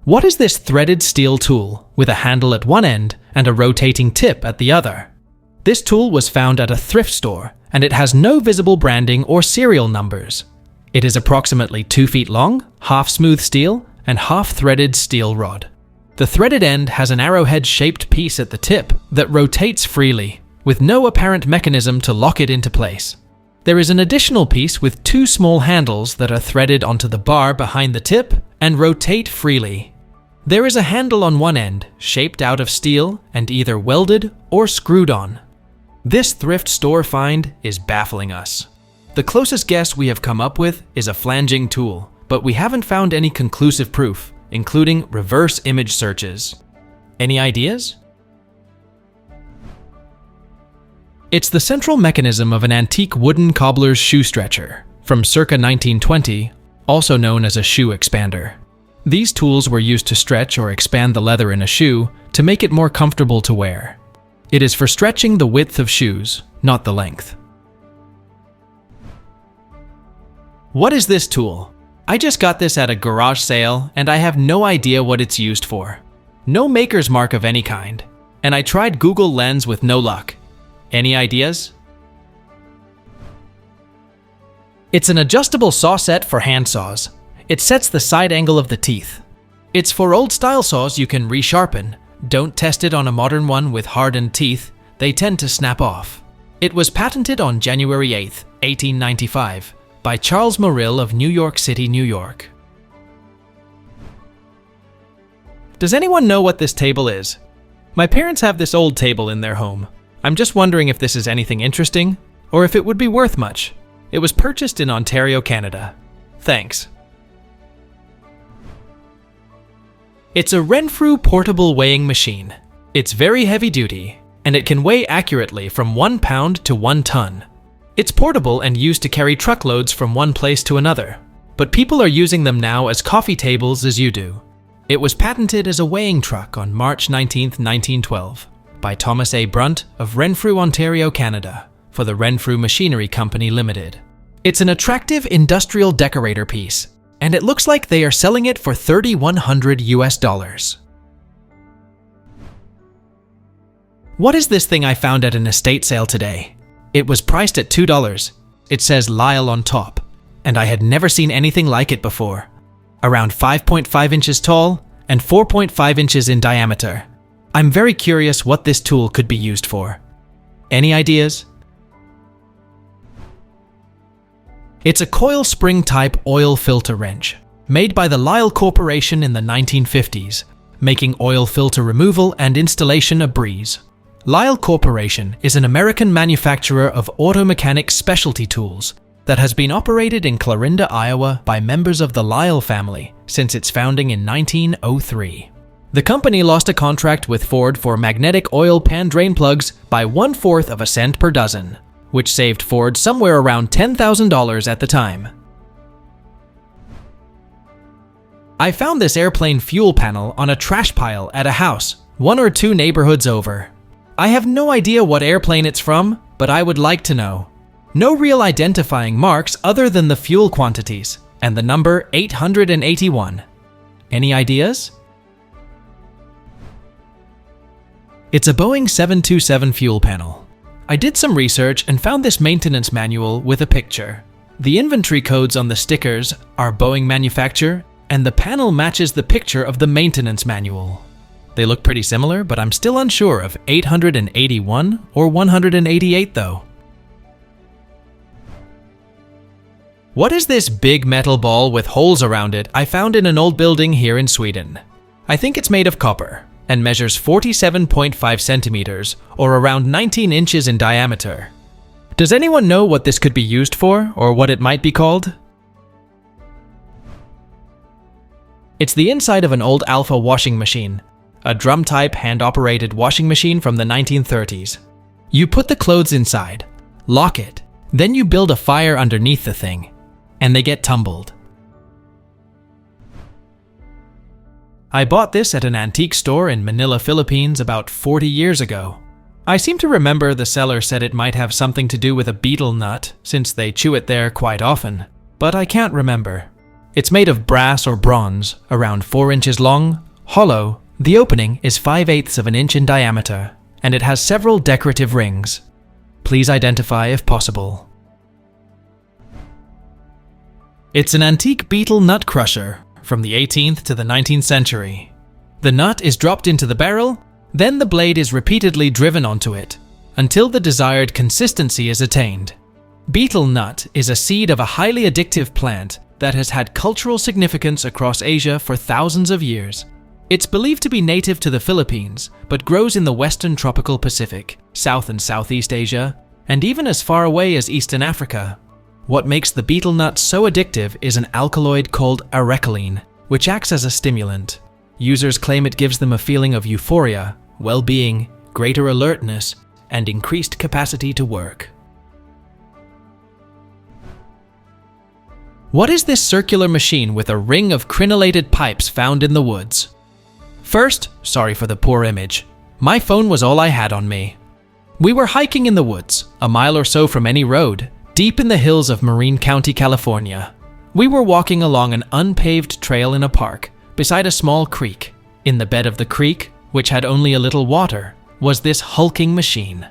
What is this threaded steel tool with a handle at one end and a rotating tip at the other? This tool was found at a thrift store, and it has no visible branding or serial numbers. It is approximately 2 feet long, half smooth steel, and half threaded steel rod. The threaded end has an arrowhead-shaped piece at the tip that rotates freely, with no apparent mechanism to lock it into place. There is an additional piece with 2 small handles that are threaded onto the bar behind the tip and rotate freely. There is a handle on one end, shaped out of steel and either welded or screwed on. This thrift store find is baffling us. The closest guess we have come up with is a flanging tool, but we haven't found any conclusive proof, including reverse image searches. Any ideas? It's the central mechanism of an antique wooden cobbler's shoe stretcher from circa 1920, also known as a shoe expander. These tools were used to stretch or expand the leather in a shoe to make it more comfortable to wear. It is for stretching the width of shoes, not the length. What is this tool? I just got this at a garage sale and I have no idea what it's used for. No maker's mark of any kind, and I tried Google Lens with no luck. Any ideas? It's an adjustable saw set for hand saws. It sets the side angle of the teeth. It's for old style saws you can resharpen. Don't test it on a modern one with hardened teeth, they tend to snap off. It was patented on January 8, 1895, by Charles Morrill of New York City, New York. Does anyone know what this table is? My parents have this old table in their home. I'm just wondering if this is anything interesting, or if it would be worth much. It was purchased in Ontario, Canada. Thanks. It's a Renfrew portable weighing machine. It's very heavy duty, and it can weigh accurately from 1 pound to 1 ton. It's portable and used to carry truckloads from one place to another, but people are using them now as coffee tables as you do. It was patented as a weighing truck on March 19, 1912, by Thomas A. Brunt of Renfrew, Ontario, Canada, for the Renfrew Machinery Company Limited. It's an attractive industrial decorator piece, and it looks like they are selling it for $3,100 US. What is this thing I found at an estate sale today? It was priced at $2. It says Lisle on top, and I had never seen anything like it before. Around 5.5 inches tall and 4.5 inches in diameter. I'm very curious what this tool could be used for. Any ideas? It's a coil spring type oil filter wrench, made by the Lisle Corporation in the 1950s, making oil filter removal and installation a breeze. Lisle Corporation is an American manufacturer of automechanic specialty tools that has been operated in Clarinda, Iowa by members of the Lisle family since its founding in 1903. The company lost a contract with Ford for magnetic oil pan drain plugs by 1/4 of a cent per dozen, which saved Ford somewhere around $10,000 at the time. I found this airplane fuel panel on a trash pile at a house 1 or 2 neighborhoods over. I have no idea what airplane it's from, but I would like to know. No real identifying marks other than the fuel quantities and the number 881. Any ideas? It's a Boeing 727 fuel panel. I did some research and found this maintenance manual with a picture. The inventory codes on the stickers are Boeing manufacture, and the panel matches the picture of the maintenance manual. They look pretty similar, but I'm still unsure of 881 or 188 though. What is this big metal ball with holes around it I found in an old building here in Sweden? I think it's made of copper and measures 47.5 centimeters or around 19 inches in diameter. Does anyone know what this could be used for or what it might be called? It's the inside of an old Alpha washing machine, a drum-type hand-operated washing machine from the 1930s. You put the clothes inside, lock it, then you build a fire underneath the thing, and they get tumbled. I bought this at an antique store in Manila, Philippines about 40 years ago. I seem to remember the seller said it might have something to do with a beetle nut, since they chew it there quite often, but I can't remember. It's made of brass or bronze, around 4 inches long, hollow. The opening is 5/8 of an inch in diameter, and it has several decorative rings. Please identify if possible. It's an antique beetle nut crusher from the 18th to the 19th century. The nut is dropped into the barrel, then the blade is repeatedly driven onto it, until the desired consistency is attained. Beetle nut is a seed of a highly addictive plant that has had cultural significance across Asia for thousands of years. It's believed to be native to the Philippines, but grows in the western tropical Pacific, South and Southeast Asia, and even as far away as Eastern Africa. What makes the beetle nut so addictive is an alkaloid called arecoline, which acts as a stimulant. Users claim it gives them a feeling of euphoria, well-being, greater alertness, and increased capacity to work. What is this circular machine with a ring of crenellated pipes found in the woods? First, sorry for the poor image. My phone was all I had on me. We were hiking in the woods, a mile or so from any road, deep in the hills of Marin County, California. We were walking along an unpaved trail in a park, beside a small creek. In the bed of the creek, which had only a little water, was this hulking machine.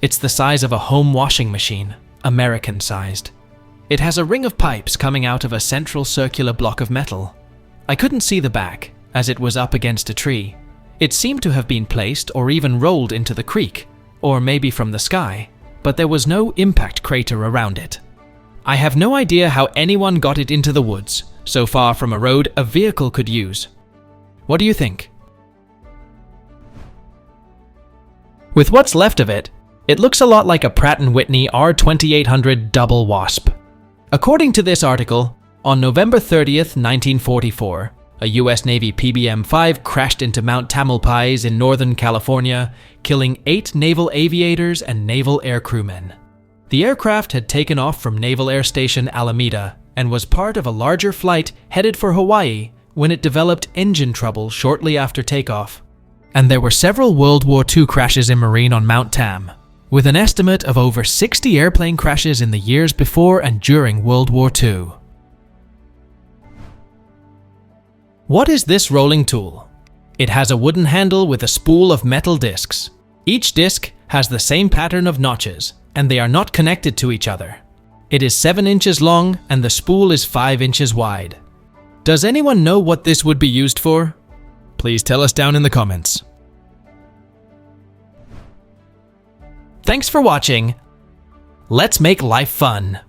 It's the size of a home washing machine, American-sized. It has a ring of pipes coming out of a central circular block of metal. I couldn't see the back, as it was up against a tree. It seemed to have been placed or even rolled into the creek, or maybe from the sky, but there was no impact crater around it. I have no idea how anyone got it into the woods, so far from a road a vehicle could use. What do you think? With what's left of it, it looks a lot like a Pratt & Whitney R2800 double wasp. According to this article, on November 30th, 1944, a US Navy PBM-5 crashed into Mount Tamalpais in Northern California, killing 8 naval aviators and naval air crewmen. The aircraft had taken off from Naval Air Station Alameda and was part of a larger flight headed for Hawaii when it developed engine trouble shortly after takeoff. And there were several World War II crashes in Marine on Mount Tam, with an estimate of over 60 airplane crashes in the years before and during World War II. What is this rolling tool? It has a wooden handle with a spool of metal discs. Each disc has the same pattern of notches, and they are not connected to each other. It is 7 inches long and the spool is 5 inches wide. Does anyone know what this would be used for? Please tell us down in the comments. Thanks for watching. Let's make life fun.